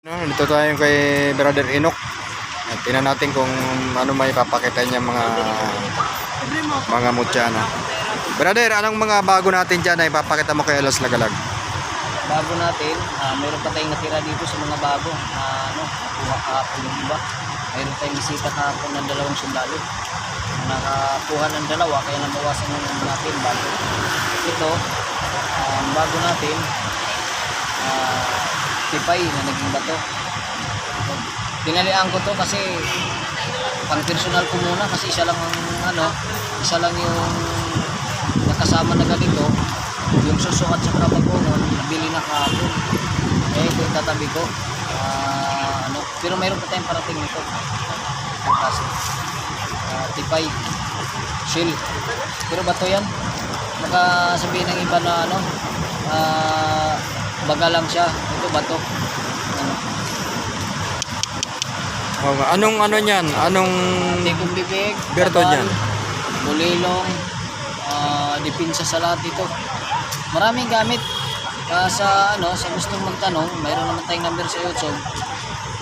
Dito tayo kay Brother Enoch. At tingnan natin kung ano may papakita niya mga mutya na. Brother, anong mga bago natin dyan na ipapakita mo kay Alas Lagalag? Bago natin, mayroon pa tayong natira dito sa mga bago. Nakuha kahapon yung iba. Mayroon tayong bisita kahapon ng 2 sundalo. Nakakuha ng 2 kaya nabawasan yung natin bago. Ito, bago natin, tipay na naging bato. Dinalian ko to kasi pang personal ko muna kasi isa lang yung nakasama na ganito, yung susukat sa kabagongon nabili na kahapon. Ito yung tatabi ko. Pero mayroon pa tayong parating nito kasi tipay shield, pero bato yan. Baka sabihin ng iba na baga lang siya, ito bato. Anong niyan? Anong Tikong bibig, berto kabal, niyan? bulilong, dipinsa sa lahat ito. Maraming gamit. Sa gustong magtanong, mayroon naman tayong number sa YouTube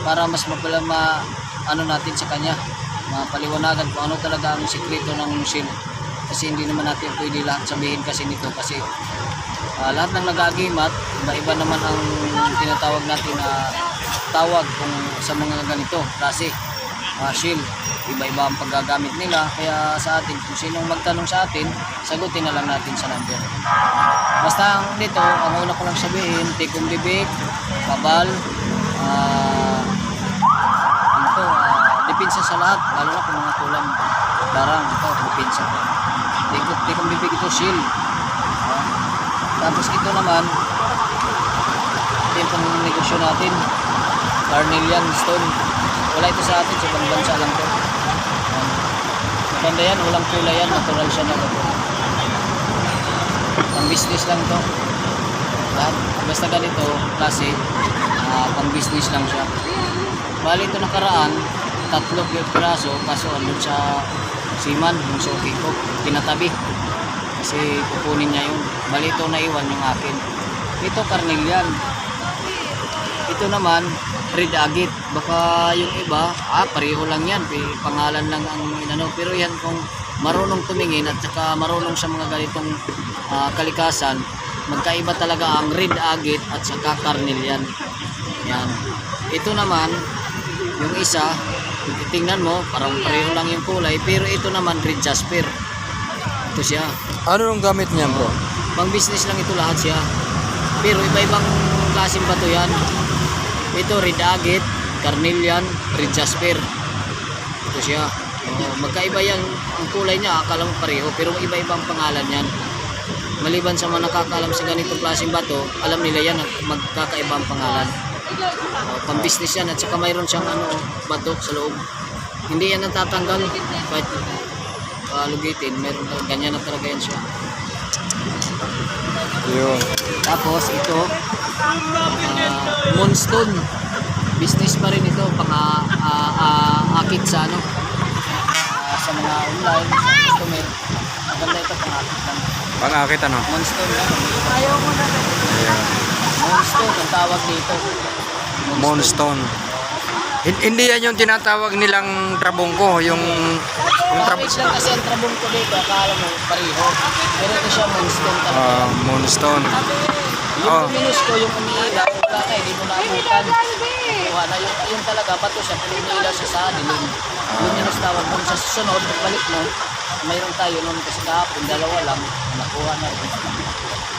para mas natin sa kanya, mapaliwanagan kung ano talaga ang sikreto ng shield. Kasi hindi naman natin pwede lahat sabihin kasi nito, kasi lahat ng nag-agimat, iba-iba naman ang tinatawag natin na tawag kung sa mga ganito klase shield. Iba-iba ang paggagamit nila, kaya sa atin kung sinong magtanong sa atin, sagutin na lang natin sa number. Basta dito, ang una ko lang sabihin, tikong bibig, kabal, dipinsa sa lahat, lalo na kung mga kulang darang, ito dipinsa. Tikong bibig ito shield. Tapos ito naman, ito yung pang-negosyo natin, carnelian stone. Wala ito sa atin, sa ibang bansa lang to. Maganda yan, walang kulay yan, natural siya na ito. Pang business lang to. Basta ganito klase, pang business lang siya. Bali ito nakaraan, 3 piraso, kaso andun sa siman, yung suki ko, tinatabi. Kasi kukunin niya yun. Bali ito naiwan yung akin. Ito carnelian. Ito naman red agate. Baka yung iba, pareho lang yan, pangalan lang ang pero yan kung marunong tumingin at saka marunong sa mga ganitong kalikasan, magkaiba talaga ang red agate at saka carnelian. Yan. Ito naman yung isa, tingnan mo parang pareho lang yung kulay, pero ito naman red jasper. Ito siya. Ano yung gamit niya, bro? Pang business lang ito lahat siya. Pero iba-ibang klaseng bato yan. Ito red agate, carnelian, red jasper. Ito siya. Magkaiba yan ang kulay niya, akala mo pareho, pero iba-ibang pangalan yan. Maliban sa mga nakakaalam sa ganitong klaseng bato, alam nila yan magkakaiba ang pangalan. Pang business yan, at saka mayroon siyang bato sa loob. Hindi yan natatanggal kahit lugitin, meron ganyan na talaga yan siya. Yun. Tapos ito moonstone, business pa rin ito, pang akit sa sa mga online customer. Maganda ito, pang akit lang. Pang-akit Moonstone yan. Moonstone ang tawag dito. Moonstone. Hindi yan yung tinatawag nilang trabongko, yung Package lang kasi ang trabong ko dito, akala mo pareho. Pero ito siya moonstone talaga. Moonstone. Yung luminous ko, yung umiilaw, wala na, hindi mo naabutan. Kuha na, yung talaga, bato siya, pero umiilaw siya sa dilim. Luminous tawag mo. Sa susunod, pagbalik mo, mayroon tayo noon kasi kahapon, 2 lang, nakuha na rin.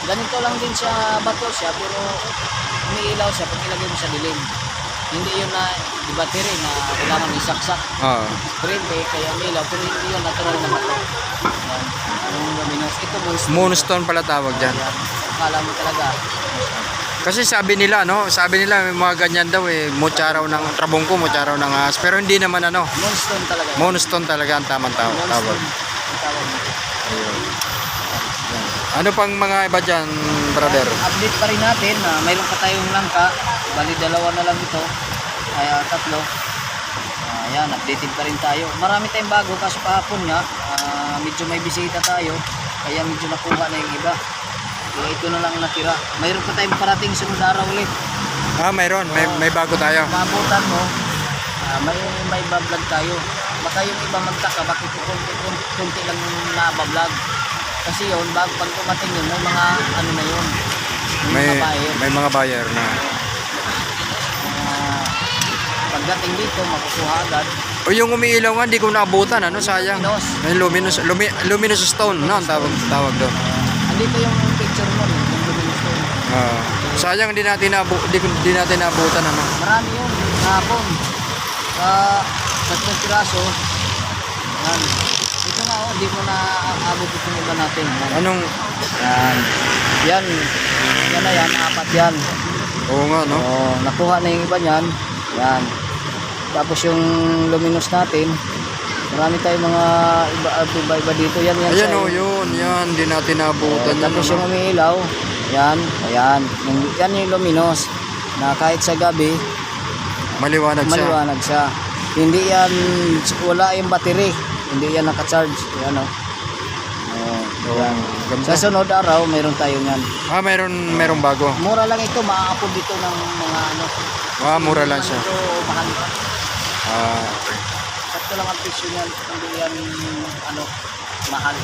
Ganito lang din siya, bato siya, pero umiilaw siya pag ilagay mo sa dilim. Hindi yun na di battery na kailangan isaksak. Prende, kaya umiilaw, pero hindi yun natural na bato. Yan. Yung luminous, ito Moonstone pala tawag dyan. Akala mo talaga. Kasi sabi nila may mga ganyan daw mutya raw ng trabongko, mutya raw ng ahas, pero hindi naman Moonstone talaga. Moonstone talaga ang tamang tawag. Moonstone ang tawag nito. Ayun. Ano pang mga iba dyan, brother? Update pa rin natin na mayroon pa tayong langka. Bali 2 na lang ito. Kaya 3. Ayan, updated pa rin tayo. Marami tayong bago kasi kahapon nga, medyo may bisita tayo. Kaya medyo nakuha na yung iba. Kaya ito na lang natira. Mayroon pa tayong parating sunod araw ulit. Mayroon. May bago tayo. Maabutan mo, may bablog tayo. Baka yung iba magtaka, bakit kunti lang yung nabablog. Kasi yun, pag tumating yun, may mga ano na yun. May mga buyer na. Pagdating dito, makukuha agad. O yung umiilaw nga, hindi ko naabutan. Ano, sayang. May luminous stone. No, ang tawag doon. Andito yung picture mo, yung luminous stone. Sayang, di natin naabutan. Ano. Marami yun, hapon. Sa 3 piraso. Yan. Ito nga, di mo na abot itong iba natin. Yan. Anong? Yan. Yan na yan, 4 yan. Oo nga, no? Nakuha na yung iba niyan. Yan. Tapos yung luminous natin, marami tayong mga iba dito. Yan. Ayan o, yun. Yan, di natin naabutan. Tapos yung umiilaw, yan. Ayan. Yan yung luminous. Na kahit sa gabi, Maliwanag siya. Hindi yan, wala yung battery. Hindi yan naka-charge. Yan o. Yan. Sa sunod araw, meron tayo yan. Meron bago. Mura lang ito, maaapod dito ng mga ano. Mura lang siya. Ito, mahal. Okay. Sakto lang ang presyo niyan. Hindi yan, mahal.